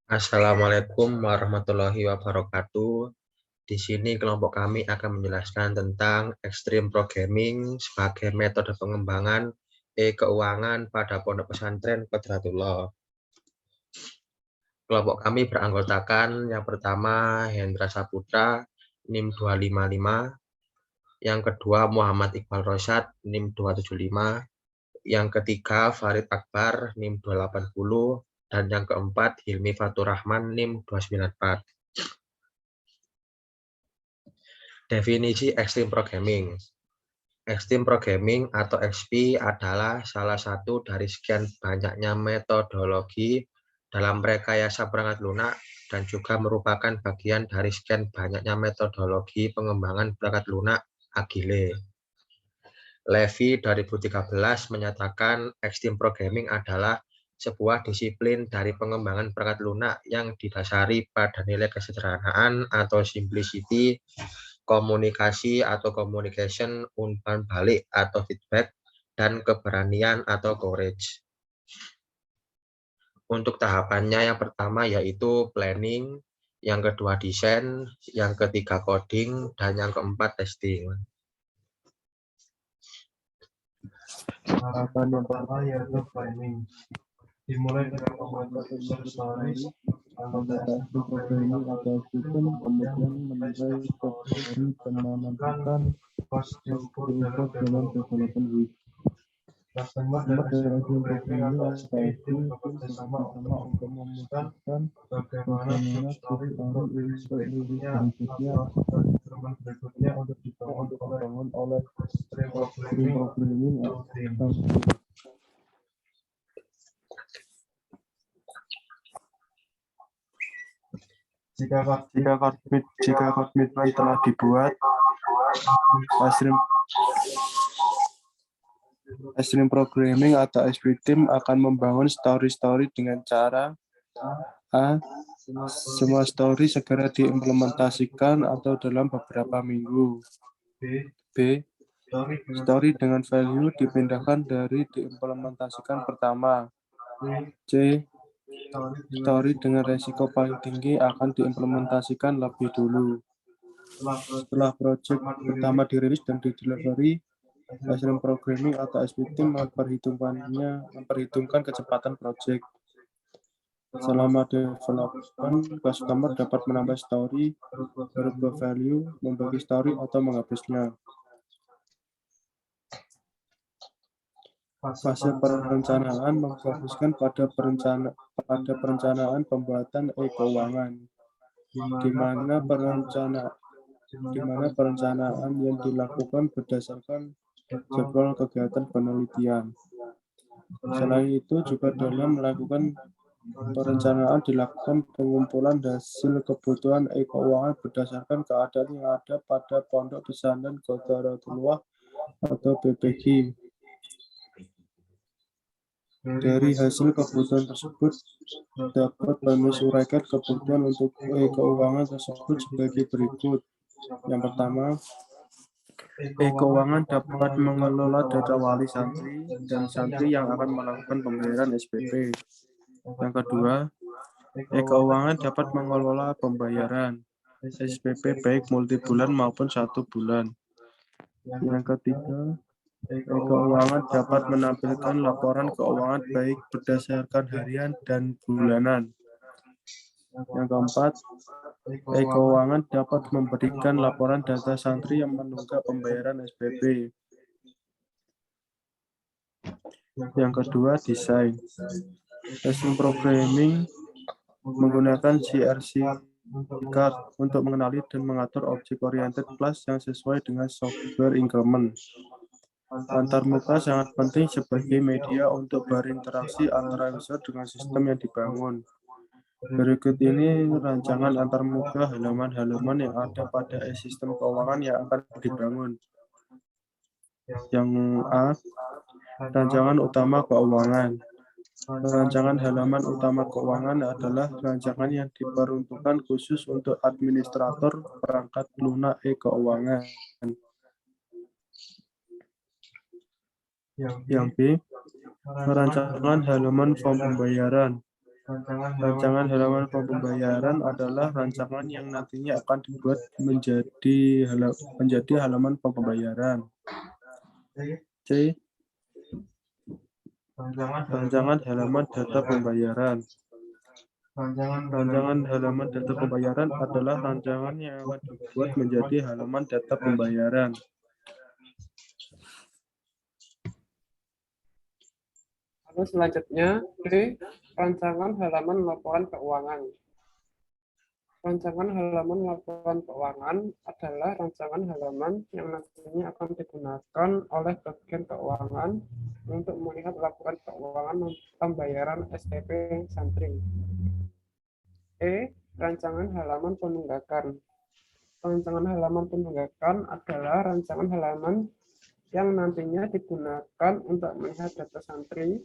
Assalamualaikum warahmatullahi wabarakatuh. Di sini kelompok kami akan menjelaskan tentang Extreme Programming sebagai metode pengembangan keuangan pada Pondok Pesantren Qodratullah. Kelompok kami beranggotakan yang pertama Hendra Saputra, NIM 255, yang kedua Muhammad Iqbal Rosyad, NIM 275, yang ketiga Farid Akbar, NIM 280, dan yang keempat Hilmi Fatur Rahman, NIM 294. Definisi Extreme Programming. Extreme Programming atau XP adalah salah satu dari sekian banyaknya metodologi dalam rekayasa perangkat lunak dan juga merupakan bagian dari sekian banyaknya metodologi pengembangan perangkat lunak Agile. Levy 2013 menyatakan Extreme Programming adalah sebuah disiplin dari pengembangan perangkat lunak yang didasari pada nilai kesederhanaan atau simplicity, komunikasi atau communication, umpan balik atau feedback, dan keberanian atau courage. Untuk tahapannya yang pertama yaitu planning, yang kedua desain, yang ketiga coding, dan yang keempat testing. Tahapan yang pertama yaitu planning. Dimulai dengan membuat user stories, anggota programming atau sistem, kemudian menilai strategi dan menentukan cost diukur dalam development week. Customer dan programming atau SPT bekerja sama untuk memutuskan bagaimana job story untuk rilis berikutnya atau instrumen berikutnya untuk dibangun oleh Extreme Programming atau tim. Jika komitmen telah dibuat, Extreme Programming atau SP Team akan membangun story-story dengan cara A. Semua story segera diimplementasikan atau dalam beberapa minggu. B. Story dengan value dipindahkan dari diimplementasikan pertama. C. Story dengan resiko paling tinggi akan diimplementasikan lebih dulu. Setelah proyek pertama dirilis dan didelivery, Extreme Programming atau SP Team memperhitungkan kecepatan proyek. Selama development, customer dapat menambah story, berubah value, membagi story, atau menghapusnya. Fase perencanaan memfokuskan pada perencanaan pembuatan keuangan, di mana perencanaan yang dilakukan berdasarkan jadwal kegiatan penelitian. Selain itu, juga dalam melakukan perencanaan dilakukan pengumpulan hasil kebutuhan keuangan berdasarkan keadaan yang ada pada Pondok Pesantren Qodratullah atau PPQ. Dari hasil kebutuhan tersebut dapat menyesuaikan kebutuhan untuk keuangan tersebut sebagai berikut. Yang pertama, keuangan dapat mengelola data wali santri dan santri yang akan melakukan pembayaran SPP. Yang kedua, keuangan dapat mengelola pembayaran SPP baik multibulan maupun 1 bulan. Yang ketiga, keuangan dapat menampilkan laporan keuangan baik berdasarkan harian dan bulanan. Yang keempat, keuangan dapat memberikan laporan data santri yang menunggak pembayaran SPP. Yang kedua, desain. Extreme Programming menggunakan CRC card untuk mengenali dan mengatur object-oriented class yang sesuai dengan software increment. Antarmuka sangat penting sebagai media untuk berinteraksi antara user dengan sistem yang dibangun. Berikut ini rancangan antarmuka halaman-halaman yang ada pada sistem keuangan yang akan dibangun. Yang A, rancangan utama keuangan. Rancangan halaman utama keuangan adalah rancangan yang diperuntukkan khusus untuk administrator perangkat lunak keuangan. Yang B, rancangan halaman form pembayaran. Rancangan halaman form pembayaran adalah rancangan yang nantinya akan dibuat menjadi halaman form pembayaran. C, rancangan halaman data pembayaran. Rancangan halaman data pembayaran adalah rancangan yang akan dibuat menjadi halaman data pembayaran. Lalu selanjutnya, D. Rancangan halaman laporan keuangan. Rancangan halaman laporan keuangan adalah rancangan halaman yang nantinya akan digunakan oleh bagian keuangan untuk melihat laporan keuangan pembayaran SPP santri. E. Rancangan halaman penunggakan. Rancangan halaman penunggakan adalah rancangan halaman yang nantinya digunakan untuk melihat data santri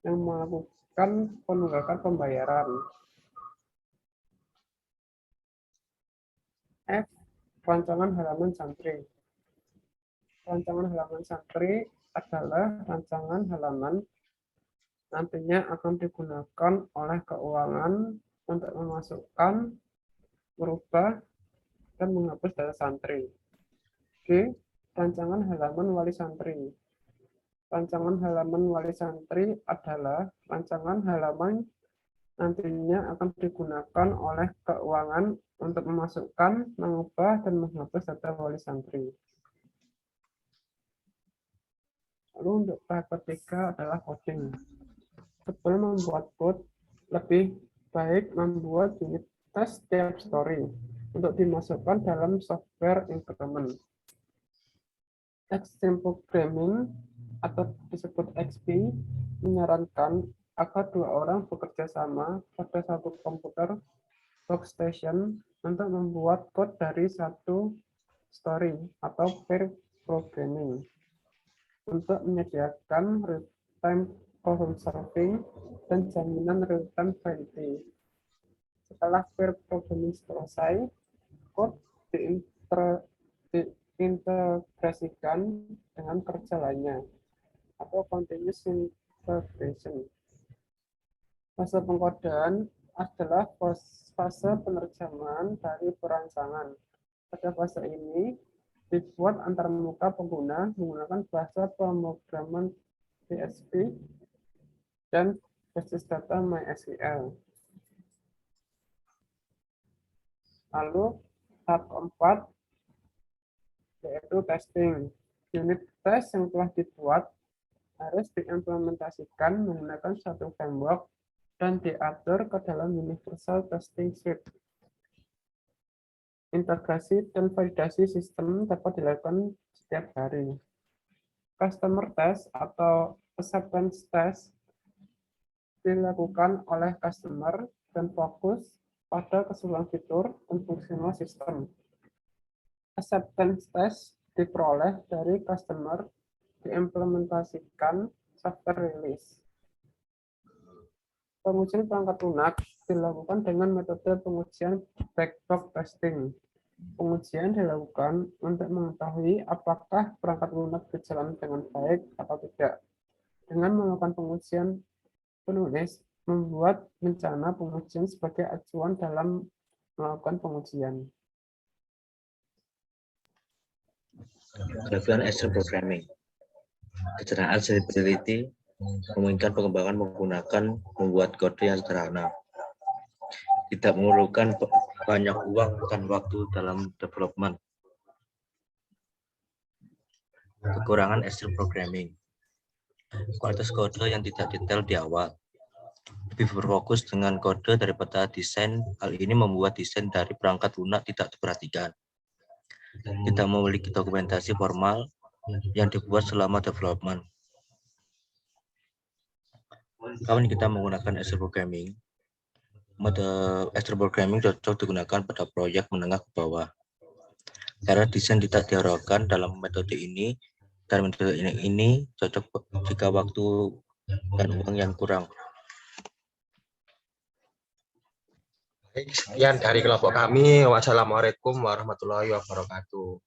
yang melakukan penunggakan pembayaran. F. Rancangan halaman santri. Rancangan halaman santri adalah rancangan halaman nantinya akan digunakan oleh keuangan untuk memasukkan, merubah, dan menghapus data santri. G. Rancangan halaman wali santri. Rancangan halaman wali santri adalah rancangan halaman nantinya akan digunakan oleh keuangan untuk memasukkan, mengubah, dan menghapus data wali santri. Lalu untuk tahap ketiga adalah coding. Sebelum membuat code, lebih baik membuat unit test setiap story untuk dimasukkan dalam software increment. Extreme Programming atau disebut XP menyarankan agar dua orang bekerja sama pada satu komputer workstation untuk membuat code dari satu story atau pair programming untuk menyediakan real-time problem solving dan jaminan real-time quality. Setelah pair programming selesai, code diintegrasikan dengan kerja lainnya atau continuous integration. Fase pengkodean adalah fase penerjemahan dari perancangan. Pada fase ini dibuat antarmuka pengguna menggunakan bahasa pemrograman PHP dan basis data MySQL. Lalu tahap keempat yaitu testing. Unit test yang telah dibuat harus diimplementasikan menggunakan satu framework dan diatur ke dalam Universal Testing Suite. Integrasi dan validasi sistem dapat dilakukan setiap hari. Customer test atau acceptance test dilakukan oleh customer dan fokus pada keseluruhan fitur dan fungsional sistem. Acceptance test diperoleh dari customer diimplementasikan software release. Pengujian perangkat lunak dilakukan dengan metode pengujian black box testing. Pengujian dilakukan untuk mengetahui apakah perangkat lunak berjalan dengan baik atau tidak. Dengan melakukan pengujian, penulis membuat rencana pengujian sebagai acuan dalam melakukan pengujian. Kelebihan Extreme Programming. Kecerdasan Stability memungkinkan pengembangan menggunakan membuat kode yang sederhana. Tidak memerlukan banyak uang dan waktu dalam development. Kekurangan Extreme Programming. Kualitas kode yang tidak detail di awal. Lebih berfokus dengan kode daripada desain. Hal ini membuat desain dari perangkat lunak tidak diperhatikan. Tidak memiliki dokumentasi formal yang dibuat selama development. Kapan kita menggunakan Extreme Programming? Mode Extreme Programming cocok digunakan pada proyek menengah ke bawah. Karena desain tidak diharapkan dalam metode ini, dan metode ini cocok jika waktu dan uang yang kurang. Sekian dari kelompok kami. Wassalamualaikum warahmatullahi wabarakatuh.